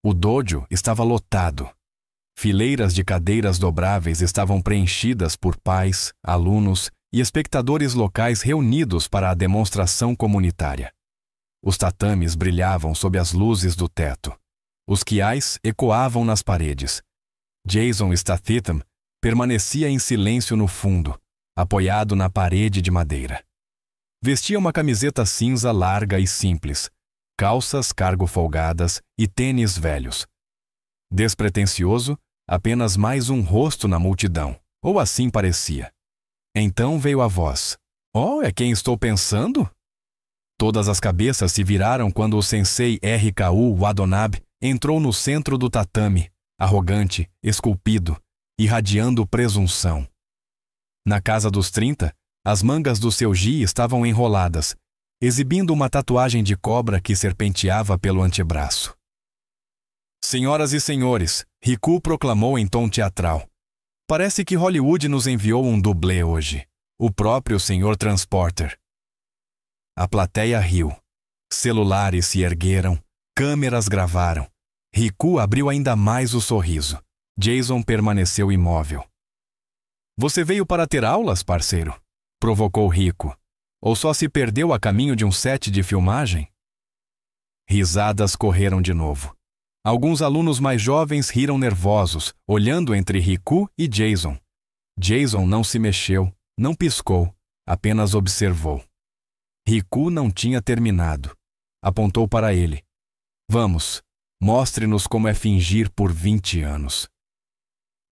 O dojo estava lotado. Fileiras de cadeiras dobráveis estavam preenchidas por pais, alunos e espectadores locais reunidos para a demonstração comunitária. Os tatames brilhavam sob as luzes do teto. Os quiais ecoavam nas paredes. Jason Statham permanecia em silêncio no fundo, apoiado na parede de madeira. Vestia uma camiseta cinza larga e simples, calças cargo folgadas e tênis velhos. Despretensioso, apenas mais um rosto na multidão, ou assim parecia. Então veio a voz. Oh, é quem estou pensando? Todas as cabeças se viraram quando o sensei RKU Watanabe entrou no centro do tatame, arrogante, esculpido, irradiando presunção. Na casa dos 30, as mangas do seu gi estavam enroladas, exibindo uma tatuagem de cobra que serpenteava pelo antebraço. Senhoras e senhores, Riku proclamou em tom teatral. Parece que Hollywood nos enviou um dublê hoje. O próprio Sr. Transporter. A plateia riu. Celulares se ergueram, câmeras gravaram. Riku abriu ainda mais o sorriso. Jason permaneceu imóvel. Você veio para ter aulas, parceiro? Provocou Riku. Ou só se perdeu a caminho de um set de filmagem? Risadas correram de novo. Alguns alunos mais jovens riram nervosos, olhando entre Riku e Jason. Jason não se mexeu, não piscou, apenas observou. Riku não tinha terminado. Apontou para ele. Vamos, mostre-nos como é fingir por 20 anos.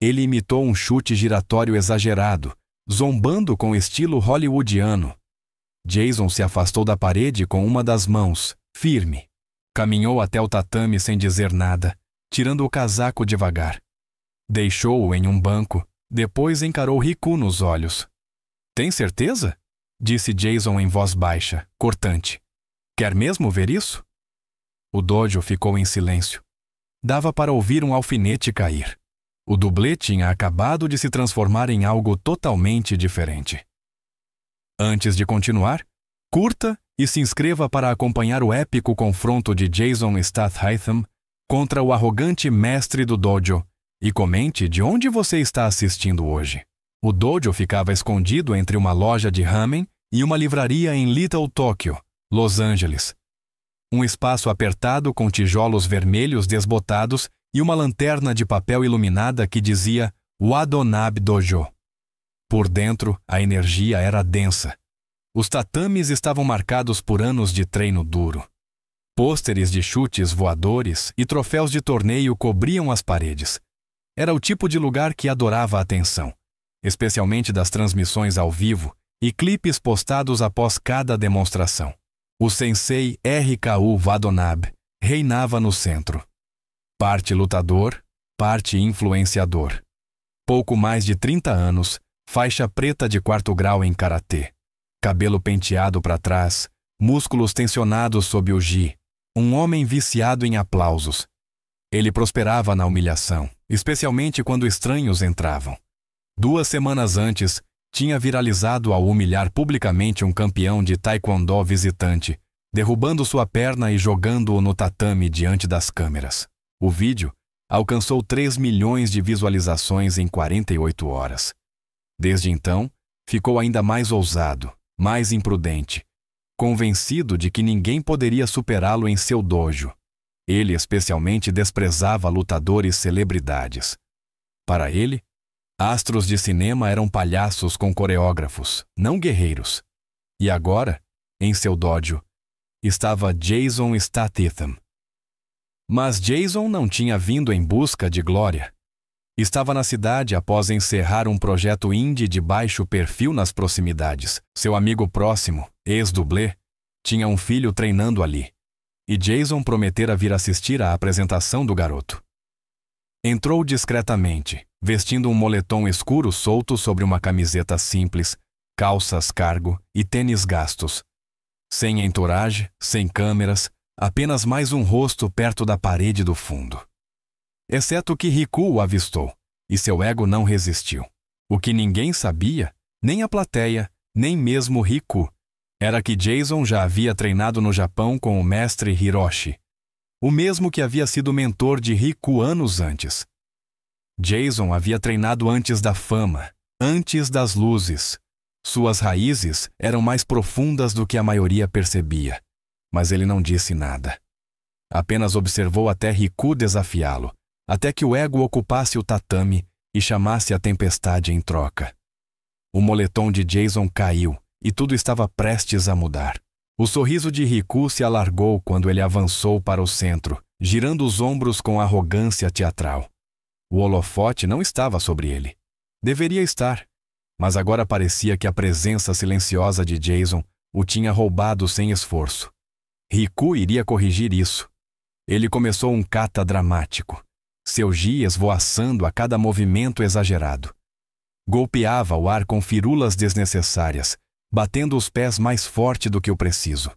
Ele imitou um chute giratório exagerado, zombando com estilo hollywoodiano. Jason se afastou da parede com uma das mãos, firme. Caminhou até o tatame sem dizer nada, tirando o casaco devagar. Deixou-o em um banco, depois encarou Riku nos olhos. Tem certeza? Disse Jason em voz baixa, cortante. Quer mesmo ver isso? O dojo ficou em silêncio. Dava para ouvir um alfinete cair. O dublê tinha acabado de se transformar em algo totalmente diferente. Antes de continuar, curta e se inscreva para acompanhar o épico confronto de Jason Statham contra o arrogante mestre do dojo e comente de onde você está assistindo hoje. O dojo ficava escondido entre uma loja de ramen e uma livraria em Little Tokyo, Los Angeles. Um espaço apertado com tijolos vermelhos desbotados e uma lanterna de papel iluminada que dizia Watanabe Dojo. Por dentro, a energia era densa. Os tatames estavam marcados por anos de treino duro. Pôsteres de chutes voadores e troféus de torneio cobriam as paredes. Era o tipo de lugar que adorava a atenção, especialmente das transmissões ao vivo e clipes postados após cada demonstração. O sensei RKU Watanabe reinava no centro. Parte lutador, parte influenciador. Pouco mais de 30 anos, faixa preta de 4º grau em karatê. Cabelo penteado para trás, músculos tensionados sob o gi. Um homem viciado em aplausos. Ele prosperava na humilhação, especialmente quando estranhos entravam. 2 semanas antes, tinha viralizado ao humilhar publicamente um campeão de taekwondo visitante, derrubando sua perna e jogando-o no tatame diante das câmeras. O vídeo alcançou 3 milhões de visualizações em 48 horas. Desde então, ficou ainda mais ousado, mais imprudente, convencido de que ninguém poderia superá-lo em seu dojo. Ele especialmente desprezava lutadores celebridades. Para ele, astros de cinema eram palhaços com coreógrafos, não guerreiros. E agora, em seu dojo, estava Jason Statham. Mas Jason não tinha vindo em busca de glória. Estava na cidade após encerrar um projeto indie de baixo perfil nas proximidades. Seu amigo próximo, ex-dublê, tinha um filho treinando ali. E Jason prometera vir assistir à apresentação do garoto. Entrou discretamente, vestindo um moletom escuro solto sobre uma camiseta simples, calças cargo e tênis gastos. Sem entourage, sem câmeras, apenas mais um rosto perto da parede do fundo. Exceto que Riku o avistou, e seu ego não resistiu. O que ninguém sabia, nem a plateia, nem mesmo Riku, era que Jason já havia treinado no Japão com o mestre Hiroshi. o mesmo que havia sido mentor de Riku anos antes. Jason havia treinado antes da fama, antes das luzes. Suas raízes eram mais profundas do que a maioria percebia, mas ele não disse nada. Apenas observou até Riku desafiá-lo, até que o ego ocupasse o tatame e chamasse a tempestade em troca. O moletom de Jason caiu e tudo estava prestes a mudar. O sorriso de Riku se alargou quando ele avançou para o centro, girando os ombros com arrogância teatral. O holofote não estava sobre ele. Deveria estar, mas agora parecia que a presença silenciosa de Jason o tinha roubado sem esforço. Riku iria corrigir isso. Ele começou um kata dramático, seus gias voaçando a cada movimento exagerado. Golpeava o ar com firulas desnecessárias, batendo os pés mais forte do que o preciso.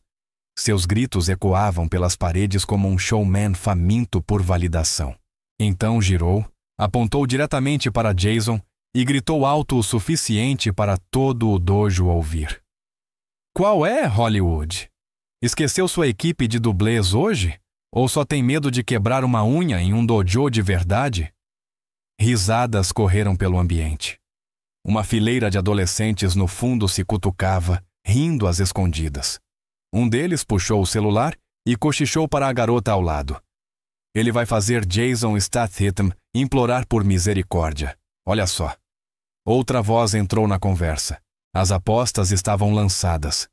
Seus gritos ecoavam pelas paredes como um showman faminto por validação. Então girou, apontou diretamente para Jason e gritou alto o suficiente para todo o dojo ouvir. Qual é, Hollywood? Esqueceu sua equipe de dublês hoje? Ou só tem medo de quebrar uma unha em um dojo de verdade? Risadas correram pelo ambiente. Uma fileira de adolescentes no fundo se cutucava, rindo às escondidas. Um deles puxou o celular e cochichou para a garota ao lado. Ele vai fazer Jason Statham implorar por misericórdia. Olha só. Outra voz entrou na conversa. As apostas estavam lançadas.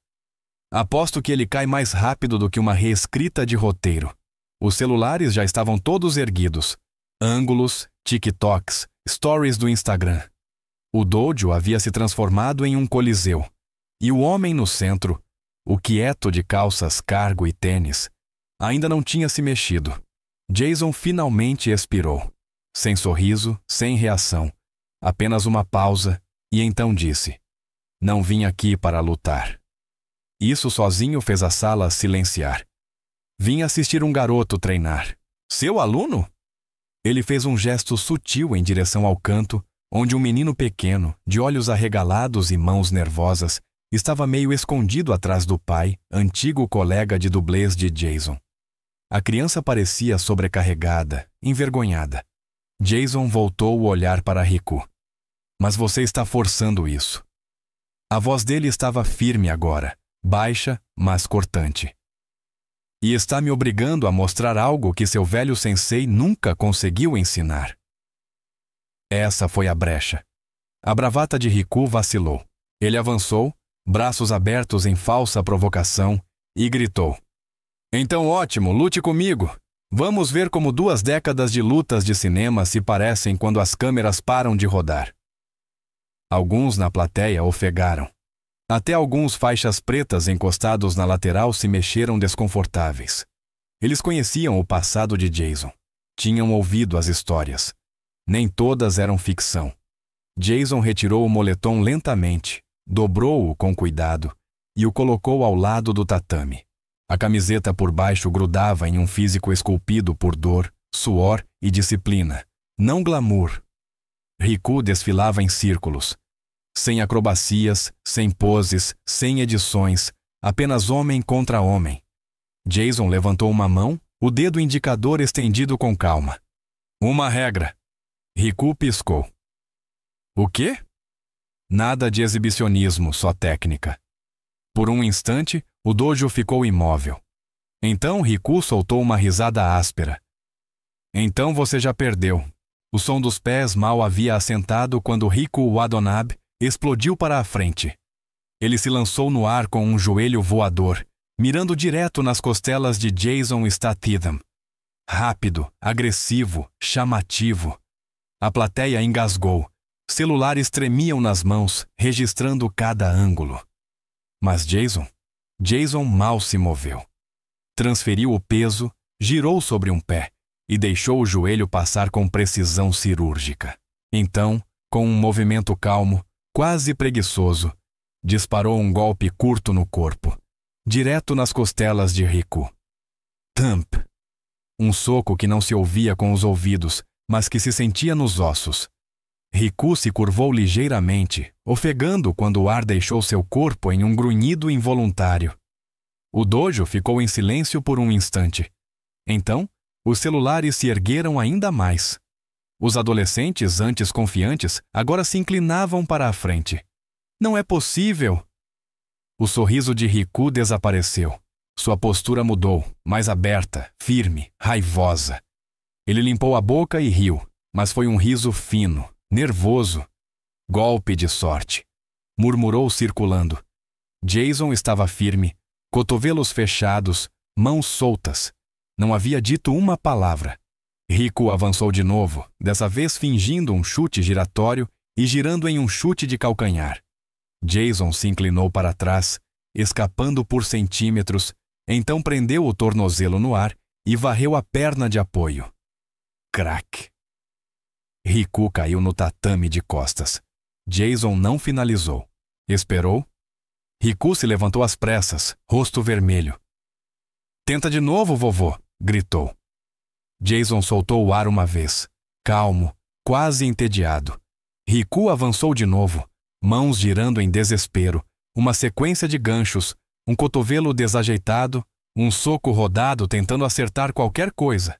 Aposto que ele cai mais rápido do que uma reescrita de roteiro. Os celulares já estavam todos erguidos. Ângulos, TikToks, stories do Instagram. O dojo havia se transformado em um coliseu. E o homem no centro, o quieto de calças cargo e tênis, ainda não tinha se mexido. Jason finalmente expirou. Sem sorriso, sem reação. Apenas uma pausa, e então disse: Não vim aqui para lutar. Isso sozinho fez a sala silenciar. Vim assistir um garoto treinar. Seu aluno? Ele fez um gesto sutil em direção ao canto, onde um menino pequeno, de olhos arregalados e mãos nervosas, estava meio escondido atrás do pai, antigo colega de dublês de Jason. A criança parecia sobrecarregada, envergonhada. Jason voltou o olhar para Riku. Mas você está forçando isso. A voz dele estava firme agora, baixa, mas cortante. E está me obrigando a mostrar algo que seu velho sensei nunca conseguiu ensinar. Essa foi a brecha. A bravata de Riku vacilou. Ele avançou, braços abertos em falsa provocação, e gritou: Então ótimo, lute comigo. Vamos ver como 2 décadas de lutas de cinema se parecem quando as câmeras param de rodar. Alguns na plateia ofegaram. Até alguns faixas pretas encostados na lateral se mexeram desconfortáveis. Eles conheciam o passado de Jason. Tinham ouvido as histórias. Nem todas eram ficção. Jason retirou o moletom lentamente, dobrou-o com cuidado e o colocou ao lado do tatame. A camiseta por baixo grudava em um físico esculpido por dor, suor e disciplina, não glamour. Riku desfilava em círculos. Sem acrobacias, sem poses, sem edições, apenas homem contra homem. Jason levantou uma mão, o dedo indicador estendido com calma. Uma regra. Riku piscou. O quê? Nada de exibicionismo, só técnica. Por um instante, o dojo ficou imóvel. Então Riku soltou uma risada áspera. Então você já perdeu. O som dos pés mal havia assentado quando Riku Watanabe explodiu para a frente. Ele se lançou no ar com um joelho voador, mirando direto nas costelas de Jason Statham. Rápido, agressivo, chamativo. A plateia engasgou. Celulares tremiam nas mãos, registrando cada ângulo. Mas Jason mal se moveu. Transferiu o peso, girou sobre um pé e deixou o joelho passar com precisão cirúrgica. Então, com um movimento calmo, quase preguiçoso, disparou um golpe curto no corpo, direto nas costelas de Riku. Thump! Um soco que não se ouvia com os ouvidos, mas que se sentia nos ossos. Riku se curvou ligeiramente, ofegando quando o ar deixou seu corpo em um grunhido involuntário. O dojo ficou em silêncio por um instante. Então, os celulares se ergueram ainda mais. Os adolescentes, antes confiantes, agora se inclinavam para a frente. Não é possível! O sorriso de Riku desapareceu. Sua postura mudou, mais aberta, firme, raivosa. Ele limpou a boca e riu, mas foi um riso fino, nervoso. Golpe de sorte. Murmurou circulando. Jason estava firme, cotovelos fechados, mãos soltas. Não havia dito uma palavra. Riku avançou de novo, dessa vez fingindo um chute giratório e girando em um chute de calcanhar. Jason se inclinou para trás, escapando por centímetros, então prendeu o tornozelo no ar e varreu a perna de apoio. Crack! Riku caiu no tatame de costas. Jason não finalizou. Esperou. Riku se levantou às pressas, rosto vermelho. "Tenta de novo, vovô!" gritou. Jason soltou o ar uma vez, calmo, quase entediado. Riku avançou de novo, mãos girando em desespero, uma sequência de ganchos, um cotovelo desajeitado, um soco rodado tentando acertar qualquer coisa.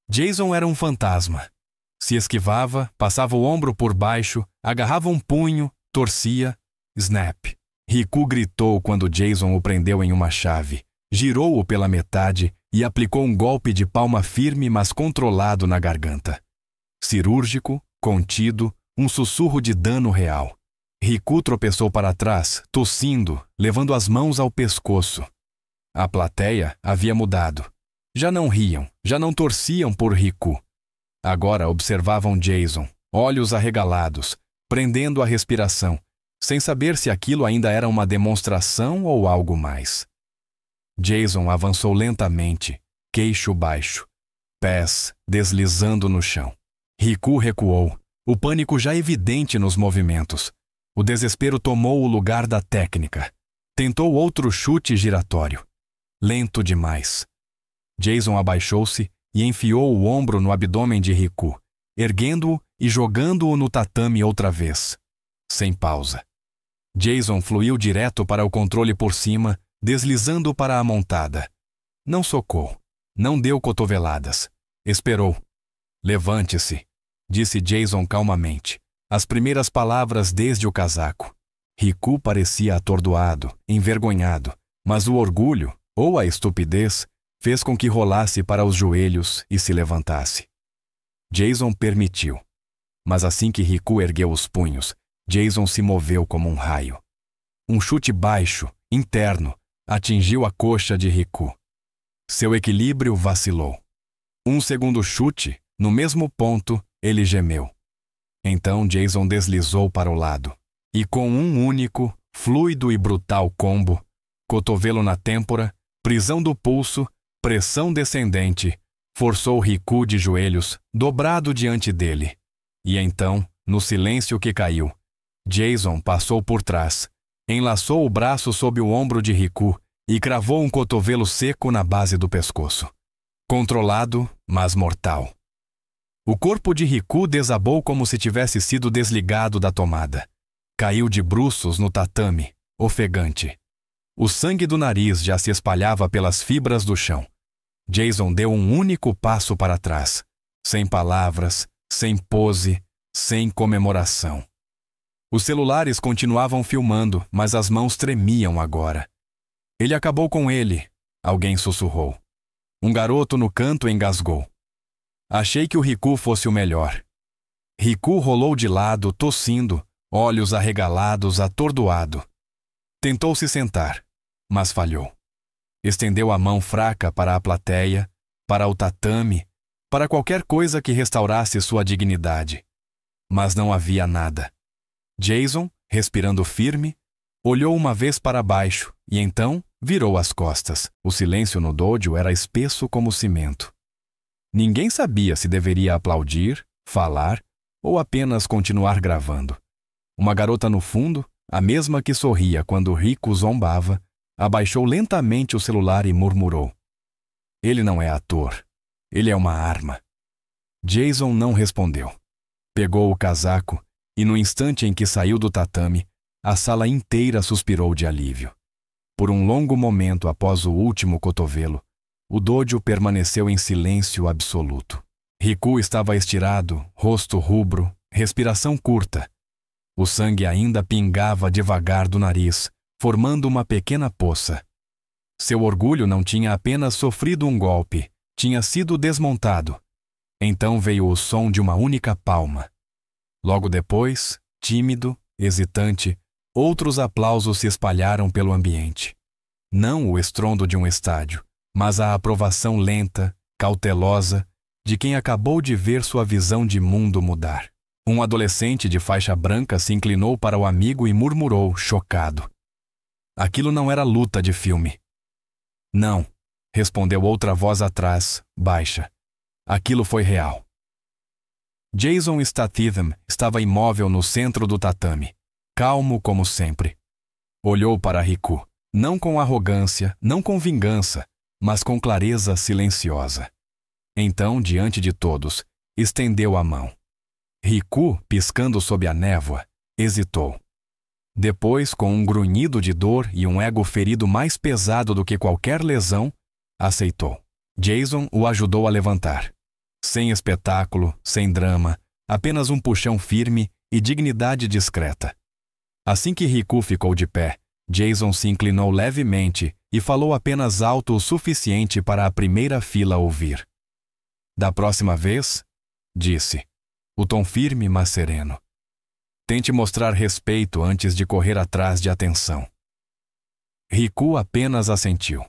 Jason era um fantasma. Se esquivava, passava o ombro por baixo, agarrava um punho, torcia. Snap. Riku gritou quando Jason o prendeu em uma chave, girou-o pela metade e aplicou um golpe de palma firme, mas controlado na garganta. Cirúrgico, contido, um sussurro de dano real. Riku tropeçou para trás, tossindo, levando as mãos ao pescoço. A plateia havia mudado. Já não riam, já não torciam por Riku. Agora observavam Jason, olhos arregalados, prendendo a respiração, sem saber se aquilo ainda era uma demonstração ou algo mais. Jason avançou lentamente, queixo baixo, pés deslizando no chão. Riku recuou, o pânico já evidente nos movimentos. O desespero tomou o lugar da técnica. Tentou outro chute giratório. Lento demais. Jason abaixou-se e enfiou o ombro no abdômen de Riku, erguendo-o e jogando-o no tatame outra vez, sem pausa. Jason fluiu direto para o controle por cima, deslizando para a montada. Não socou, não deu cotoveladas. Esperou. "Levante-se", disse Jason calmamente, as primeiras palavras desde o casaco. Riku parecia atordoado, envergonhado, mas o orgulho, ou a estupidez, fez com que rolasse para os joelhos e se levantasse. Jason permitiu. Mas assim que Riku ergueu os punhos, Jason se moveu como um raio. Um chute baixo, interno, atingiu a coxa de Riku. Seu equilíbrio vacilou. Um segundo chute, no mesmo ponto, ele gemeu. Então Jason deslizou para o lado, e com um único, fluido e brutal combo, cotovelo na têmpora, prisão do pulso, pressão descendente, forçou Riku de joelhos, dobrado diante dele. E então, no silêncio que caiu, Jason passou por trás, enlaçou o braço sob o ombro de Riku e cravou um cotovelo seco na base do pescoço. Controlado, mas mortal. O corpo de Riku desabou como se tivesse sido desligado da tomada. Caiu de bruços no tatame, ofegante. O sangue do nariz já se espalhava pelas fibras do chão. Jason deu um único passo para trás, sem palavras, sem pose, sem comemoração. Os celulares continuavam filmando, mas as mãos tremiam agora. "Ele acabou com ele", alguém sussurrou. Um garoto no canto engasgou. "Achei que o Riku fosse o melhor." Riku rolou de lado, tossindo, olhos arregalados, atordoado. Tentou se sentar, mas falhou. Estendeu a mão fraca para a plateia, para o tatame, para qualquer coisa que restaurasse sua dignidade. Mas não havia nada. Jason, respirando firme, olhou uma vez para baixo e então virou as costas. O silêncio no dojo era espesso como cimento. Ninguém sabia se deveria aplaudir, falar ou apenas continuar gravando. Uma garota no fundo, a mesma que sorria quando Riku zombava, abaixou lentamente o celular e murmurou: "Ele não é ator. Ele é uma arma." Jason não respondeu. Pegou o casaco e, no instante em que saiu do tatame, a sala inteira suspirou de alívio. Por um longo momento após o último cotovelo, O dojo permaneceu em silêncio absoluto. Riku estava estirado, rosto rubro, respiração curta. O sangue ainda pingava devagar do nariz, formando uma pequena poça. Seu orgulho não tinha apenas sofrido um golpe, tinha sido desmontado. Então veio o som de uma única palma. Logo depois, tímido, hesitante, outros aplausos se espalharam pelo ambiente. Não o estrondo de um estádio, mas a aprovação lenta, cautelosa, de quem acabou de ver sua visão de mundo mudar. Um adolescente de faixa branca se inclinou para o amigo e murmurou, chocado. Aquilo não era luta de filme. Não, respondeu outra voz atrás, baixa. Aquilo foi real. Jason Statham estava imóvel no centro do tatame, calmo como sempre. Olhou para Riku, não com arrogância, não com vingança, mas com clareza silenciosa. Então, diante de todos, estendeu a mão. Riku, piscando sob a névoa, hesitou. Depois, com um grunhido de dor e um ego ferido mais pesado do que qualquer lesão, aceitou. Jason o ajudou a levantar. Sem espetáculo, sem drama, apenas um puxão firme e dignidade discreta. Assim que Riku ficou de pé, Jason se inclinou levemente e falou apenas alto o suficiente para a primeira fila ouvir. Da próxima vez, disse, o tom firme mas sereno. Tente mostrar respeito antes de correr atrás de atenção. Riku apenas assentiu.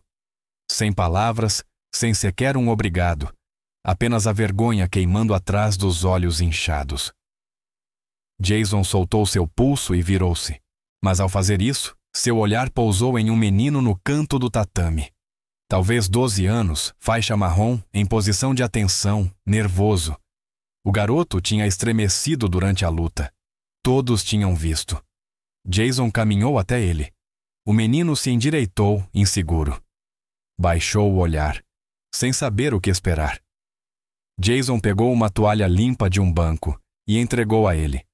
Sem palavras, sem sequer um obrigado, apenas a vergonha queimando atrás dos olhos inchados. Jason soltou seu pulso e virou-se, mas ao fazer isso, seu olhar pousou em um menino no canto do tatame. Talvez 12 anos, faixa marrom, em posição de atenção, nervoso. O garoto tinha estremecido durante a luta. Todos tinham visto. Jason caminhou até ele. O menino se endireitou, inseguro. Baixou o olhar, sem saber o que esperar. Jason pegou uma toalha limpa de um banco e entregou a ele.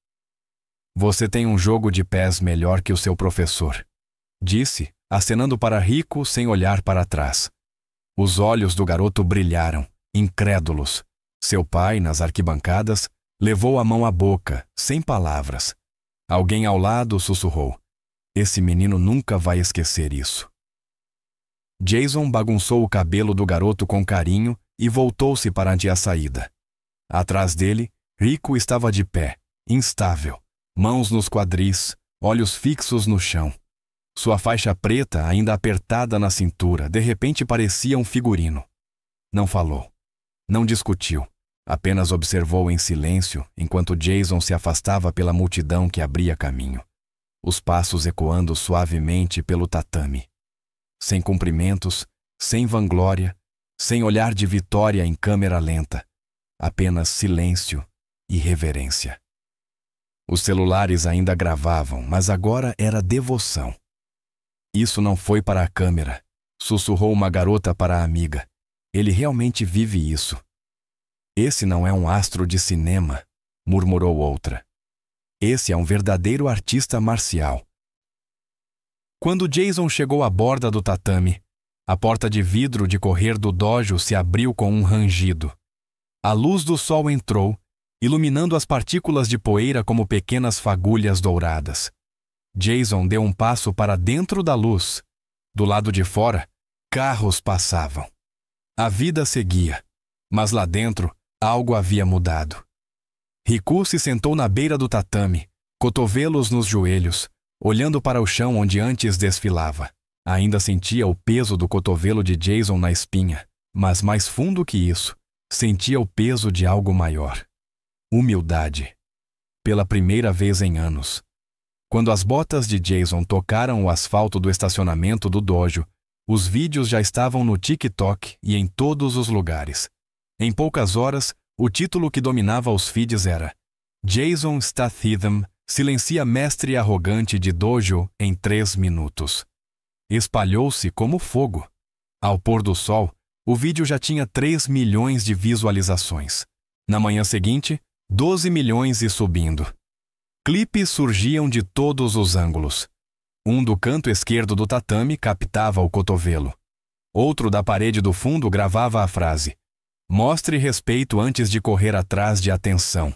Você tem um jogo de pés melhor que o seu professor, disse, acenando para Riku sem olhar para trás. Os olhos do garoto brilharam, incrédulos. Seu pai, nas arquibancadas, levou a mão à boca, sem palavras. Alguém ao lado sussurrou. Esse menino nunca vai esquecer isso. Jason bagunçou o cabelo do garoto com carinho e voltou-se perante a saída. Atrás dele, Riku estava de pé, instável, mãos nos quadris, olhos fixos no chão. Sua faixa preta, ainda apertada na cintura, de repente parecia um figurino. Não falou. Não discutiu. Apenas observou em silêncio enquanto Jason se afastava pela multidão que abria caminho. Os passos ecoando suavemente pelo tatame. Sem cumprimentos, sem vanglória, sem olhar de vitória em câmera lenta. Apenas silêncio e reverência. Os celulares ainda gravavam, mas agora era devoção. Isso não foi para a câmera, sussurrou uma garota para a amiga. Ele realmente vive isso. Esse não é um astro de cinema, murmurou outra. Esse é um verdadeiro artista marcial. Quando Jason chegou à borda do tatame, a porta de vidro de correr do dojo se abriu com um rangido. A luz do sol entrou, iluminando as partículas de poeira como pequenas fagulhas douradas. Jason deu um passo para dentro da luz. Do lado de fora, carros passavam. A vida seguia, mas lá dentro, algo havia mudado. Riku se sentou na beira do tatame, cotovelos nos joelhos, olhando para o chão onde antes desfilava. Ainda sentia o peso do cotovelo de Jason na espinha, mas mais fundo que isso, sentia o peso de algo maior. Humildade. Pela primeira vez em anos. Quando as botas de Jason tocaram o asfalto do estacionamento do dojo, os vídeos já estavam no TikTok e em todos os lugares. Em poucas horas, o título que dominava os feeds era Jason Statham silencia mestre arrogante de dojo em 3 minutos. Espalhou-se como fogo. Ao pôr do sol, o vídeo já tinha 3 milhões de visualizações. Na manhã seguinte, 12 milhões e subindo. Clipes surgiam de todos os ângulos. Um do canto esquerdo do tatame captava o cotovelo. Outro da parede do fundo gravava a frase: "Mostre respeito antes de correr atrás de atenção."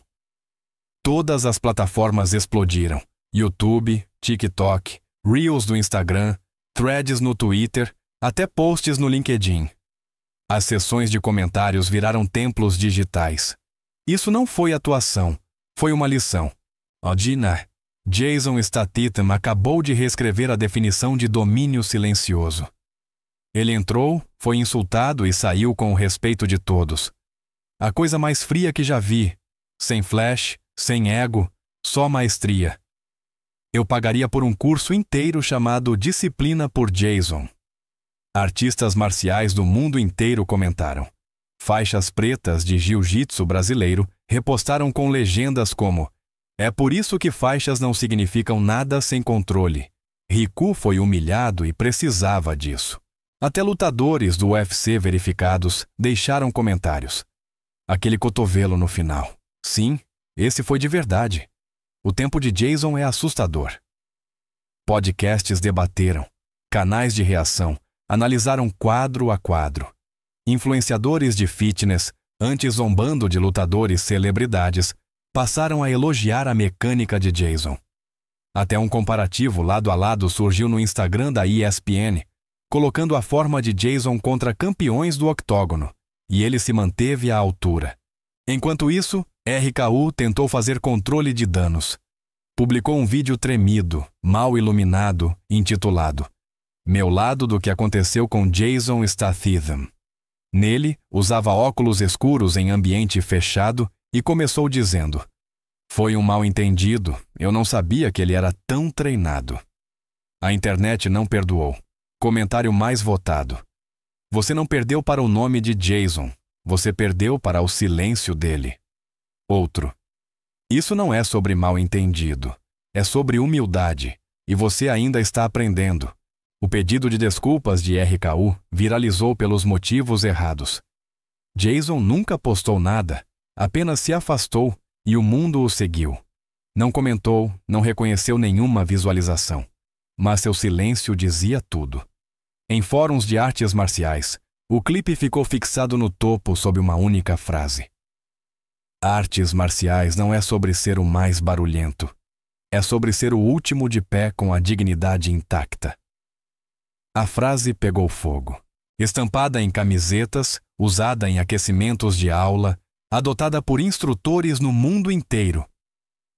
Todas as plataformas explodiram: YouTube, TikTok, Reels do Instagram, Threads no Twitter, até posts no LinkedIn. As sessões de comentários viraram templos digitais. Isso não foi atuação, foi uma lição. Odina, Jason Statham acabou de reescrever a definição de domínio silencioso. Ele entrou, foi insultado e saiu com o respeito de todos. A coisa mais fria que já vi, sem flash, sem ego, só maestria. Eu pagaria por um curso inteiro chamado Disciplina por Jason. Artistas marciais do mundo inteiro comentaram. Faixas pretas de jiu-jitsu brasileiro repostaram com legendas como: "É por isso que faixas não significam nada sem controle. Riku foi humilhado e precisava disso." Até lutadores do UFC verificados deixaram comentários. "Aquele cotovelo no final. Sim, esse foi de verdade. O tempo de Jason é assustador." Podcasts debateram. Canais de reação analisaram quadro a quadro. Influenciadores de fitness, antes zombando de lutadores celebridades, passaram a elogiar a mecânica de Jason. Até um comparativo lado a lado surgiu no Instagram da ESPN, colocando a forma de Jason contra campeões do octógono, e ele se manteve à altura. Enquanto isso, RKU tentou fazer controle de danos. Publicou um vídeo tremido, mal iluminado, intitulado "Meu lado do que aconteceu com Jason Statham." Nele, usava óculos escuros em ambiente fechado e começou dizendo: "Foi um mal-entendido, eu não sabia que ele era tão treinado." A internet não perdoou. Comentário mais votado: "Você não perdeu para o nome de Jason, você perdeu para o silêncio dele." Outro: "Isso não é sobre mal-entendido, é sobre humildade, e você ainda está aprendendo." O pedido de desculpas de RKU viralizou pelos motivos errados. Jason nunca postou nada, apenas se afastou e o mundo o seguiu. Não comentou, não reconheceu nenhuma visualização, mas seu silêncio dizia tudo. Em fóruns de artes marciais, o clipe ficou fixado no topo sob uma única frase: "Artes marciais não é sobre ser o mais barulhento, é sobre ser o último de pé com a dignidade intacta." A frase pegou fogo. Estampada em camisetas, usada em aquecimentos de aula, adotada por instrutores no mundo inteiro.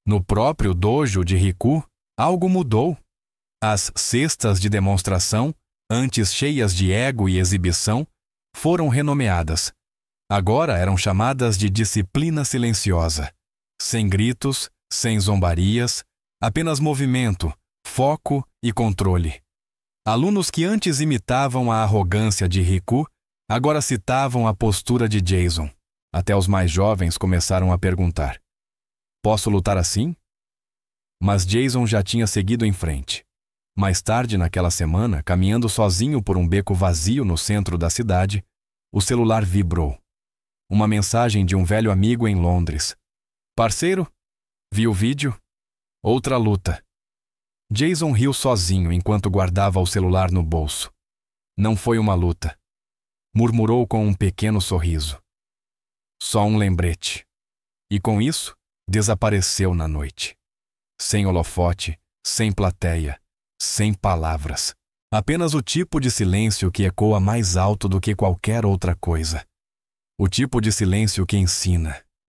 No próprio dojo de Riku, algo mudou. As cestas de demonstração, antes cheias de ego e exibição, foram renomeadas. Agora eram chamadas de disciplina silenciosa. Sem gritos, sem zombarias, apenas movimento, foco e controle. Alunos que antes imitavam a arrogância de Riku, agora citavam a postura de Jason. Até os mais jovens começaram a perguntar: "Posso lutar assim?" Mas Jason já tinha seguido em frente. Mais tarde naquela semana, caminhando sozinho por um beco vazio no centro da cidade, o celular vibrou. Uma mensagem de um velho amigo em Londres: "Parceiro, viu o vídeo? Outra luta." Jason riu sozinho enquanto guardava o celular no bolso. "Não foi uma luta." Murmurou com um pequeno sorriso. "Só um lembrete." E com isso, desapareceu na noite. Sem holofote, sem plateia, sem palavras. Apenas o tipo de silêncio que ecoa mais alto do que qualquer outra coisa. O tipo de silêncio que ensina,